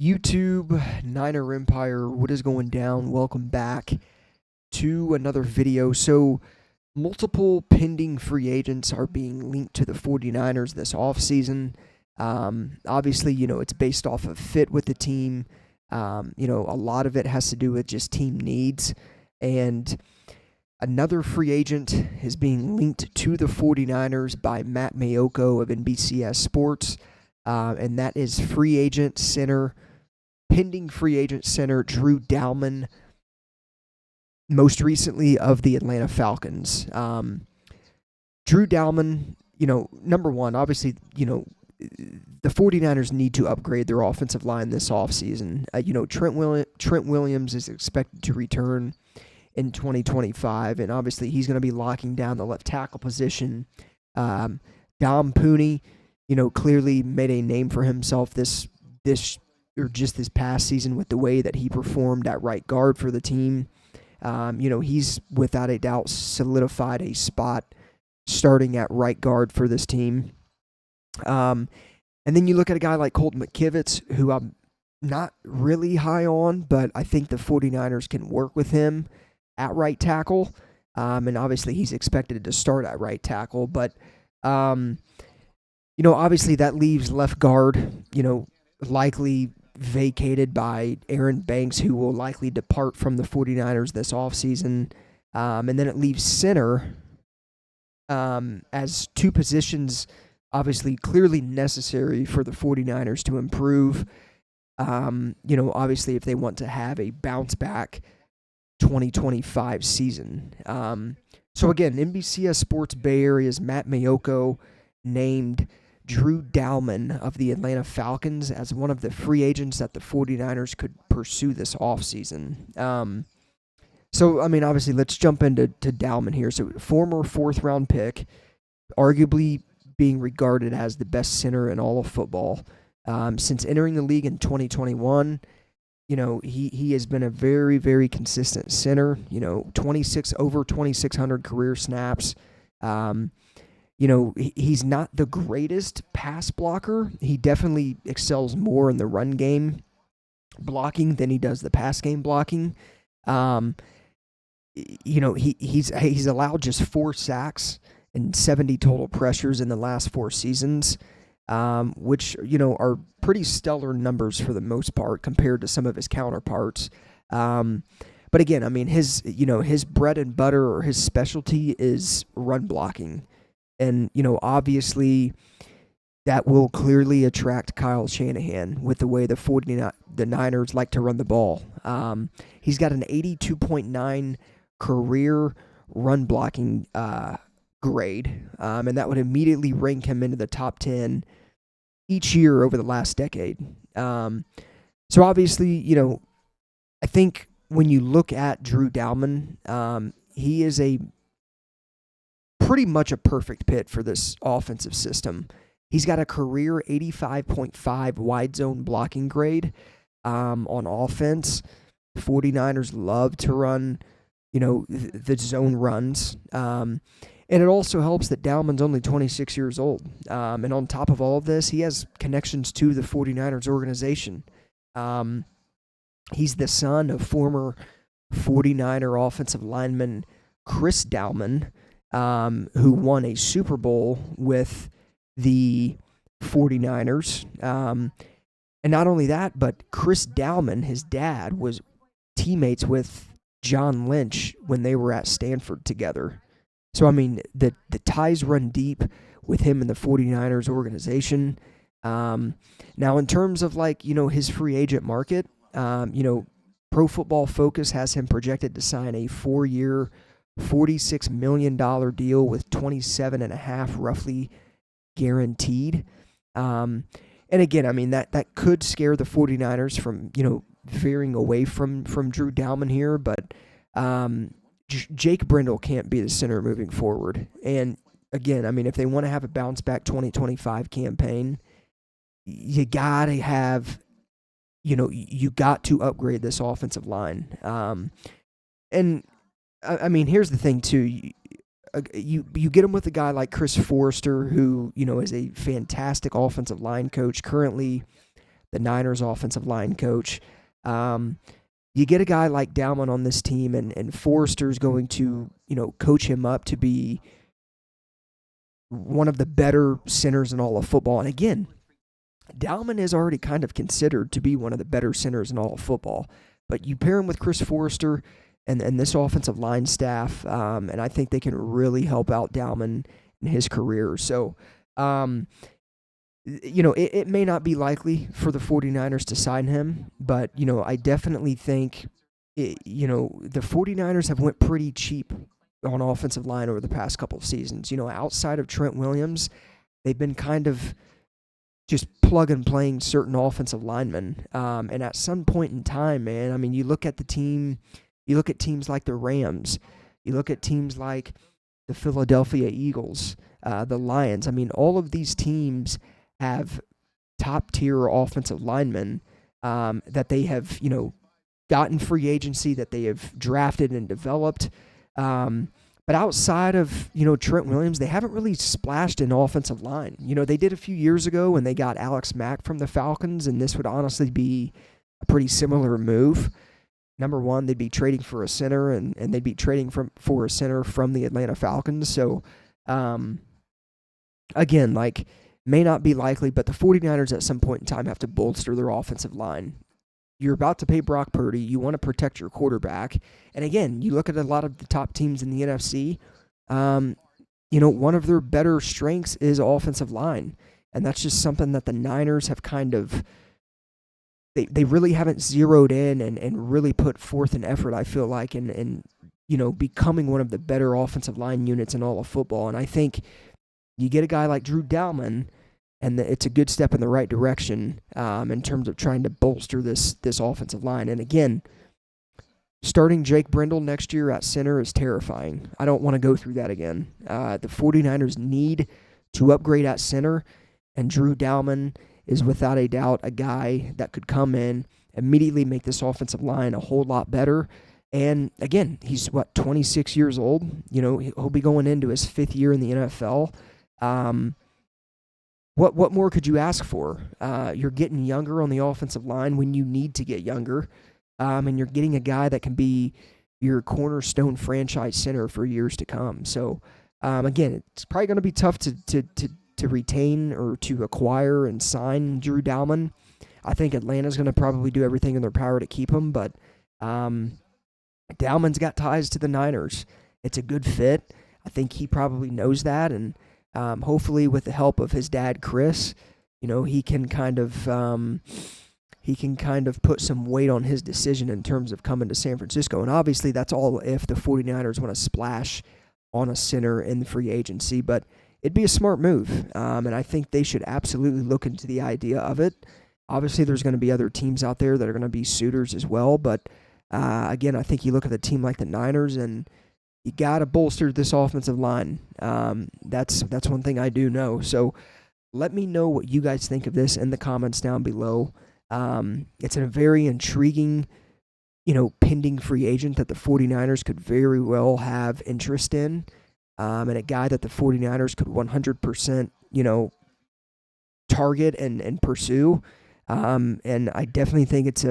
YouTube, Niner Empire, what is going down? Welcome back to another video. So, multiple pending free agents are being linked to the 49ers this offseason. Obviously, it's based off of fit with the team. A lot of it has to do with just team needs. And another free agent is being linked to the 49ers by Matt Mayoko of NBCS Sports. And that is pending free agent center Drew Dalman, most recently of the Atlanta Falcons. Drew Dalman, number one, obviously, the 49ers need to upgrade their offensive line this offseason. Trent Williams is expected to return in 2025, and obviously he's going to be locking down the left tackle position. Dom Pooney, clearly made a name for himself this past season with the way that he performed at right guard for the team. He's without a doubt solidified a spot starting at right guard for this team. And then you look at a guy like Colt McKivitz, who I'm not really high on, but I think the 49ers can work with him at right tackle. And obviously he's expected to start at right tackle, but obviously that leaves left guard, likely vacated by Aaron Banks, who will likely depart from the 49ers this offseason. And then it leaves center as two positions obviously clearly necessary for the 49ers to improve. Obviously if they want to have a bounce back 2025 season. So again, NBCS Sports Bay Area's Matt Mayoko named Drew Dalman of the Atlanta Falcons as one of the free agents that the 49ers could pursue this offseason. Obviously, let's jump into Dalman here. So, former fourth-round pick, arguably being regarded as the best center in all of football. Since entering the league in 2021, he has been a very, very consistent center. Over 2,600 career snaps. He's not the greatest pass blocker. He definitely excels more in the run game blocking than he does the pass game blocking. He's allowed just 4 sacks and 70 total pressures in the last 4 seasons, which, are pretty stellar numbers for the most part compared to some of his counterparts. But again, his bread and butter or his specialty is run blocking. And, obviously that will clearly attract Kyle Shanahan with the way the Niners like to run the ball. He's got an 82.9 career run blocking grade, and that would immediately rank him into the top 10 each year over the last decade. So obviously, I think when you look at Drew Dalman, he is pretty much a perfect fit for this offensive system. He's got a career 85.5 wide zone blocking grade on offense. 49ers love to run, the zone runs. And it also helps that Dalman's only 26 years old. And on top of all of this, he has connections to the 49ers organization. He's the son of former 49er offensive lineman Chris Dalman, who won a Super Bowl with the 49ers. And not only that, but Chris Dalman, his dad, was teammates with John Lynch when they were at Stanford together. So, the ties run deep with him and the 49ers organization. Now, in terms of, his free agent market, Pro Football Focus has him projected to sign a 4-year, $46 million deal with 27.5 roughly guaranteed. And again, that could scare the 49ers from, veering away from Drew Dalman here, but Jake Brendel can't be the center moving forward. And again, if they want to have a bounce back 2025 campaign, you got to have, you got to upgrade this offensive line. And here's the thing too. You get him with a guy like Chris Forrester, who, is a fantastic offensive line coach, currently the Niners offensive line coach. You get a guy like Dalman on this team, and Forrester's going to, coach him up to be one of the better centers in all of football. And again, Dalman is already kind of considered to be one of the better centers in all of football. But you pair him with Chris Forrester and this offensive line staff, and I think they can really help out Dalman in his career. So, it may not be likely for the 49ers to sign him, but, I definitely think, the 49ers have went pretty cheap on offensive line over the past couple of seasons. Outside of Trent Williams, they've been kind of just plug and playing certain offensive linemen. And at some point in time, man, I mean, you look at teams like the Rams, you look at teams like the Philadelphia Eagles, the Lions. I mean, all of these teams have top-tier offensive linemen that they have, gotten free agency, that they have drafted and developed. But outside of, Trent Williams, they haven't really splashed in offensive line. They did a few years ago when they got Alex Mack from the Falcons, and this would honestly be a pretty similar move. Number one, they'd be trading for a center, and they'd be trading for a center from the Atlanta Falcons. So, again, may not be likely, but the 49ers at some point in time have to bolster their offensive line. You're about to pay Brock Purdy. You want to protect your quarterback. And again, you look at a lot of the top teams in the NFC, one of their better strengths is offensive line. And that's just something that the Niners have kind of, they really haven't zeroed in and really put forth an effort, I feel like, in becoming one of the better offensive line units in all of football. And I think you get a guy like Drew Dalman, and it's a good step in the right direction in terms of trying to bolster this offensive line. And again, starting Jake Brendel next year at center is terrifying. I don't want to go through that again. The 49ers need to upgrade at center, and Drew Dalman is without a doubt a guy that could come in, immediately make this offensive line a whole lot better. And again, he's 26 years old. He'll be going into his 5th year in the NFL. What more could you ask for? You're getting younger on the offensive line when you need to get younger, and you're getting a guy that can be your cornerstone franchise center for years to come. So, again, it's probably going to be tough to retain or to acquire and sign Drew Dalman. I think Atlanta's going to probably do everything in their power to keep him, but Dalman's got ties to the Niners. It's a good fit. I think he probably knows that, and hopefully with the help of his dad, Chris, he can kind of put some weight on his decision in terms of coming to San Francisco. And obviously that's all if the 49ers want to splash on a center in the free agency, but it'd be a smart move. And I think they should absolutely look into the idea of it. Obviously there's going to be other teams out there that are going to be suitors as well. But again, I think you look at a team like the Niners, and you got to bolster this offensive line. That's one thing I do know. So let me know what you guys think of this in the comments down below. It's a very intriguing, pending free agent that the 49ers could very well have interest in, and a guy that the 49ers could 100%, target and pursue. And I definitely think it's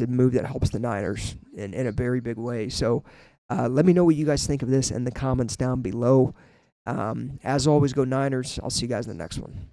a move that helps the Niners in a very big way. So let me know what you guys think of this in the comments down below. As always, go Niners. I'll see you guys in the next one.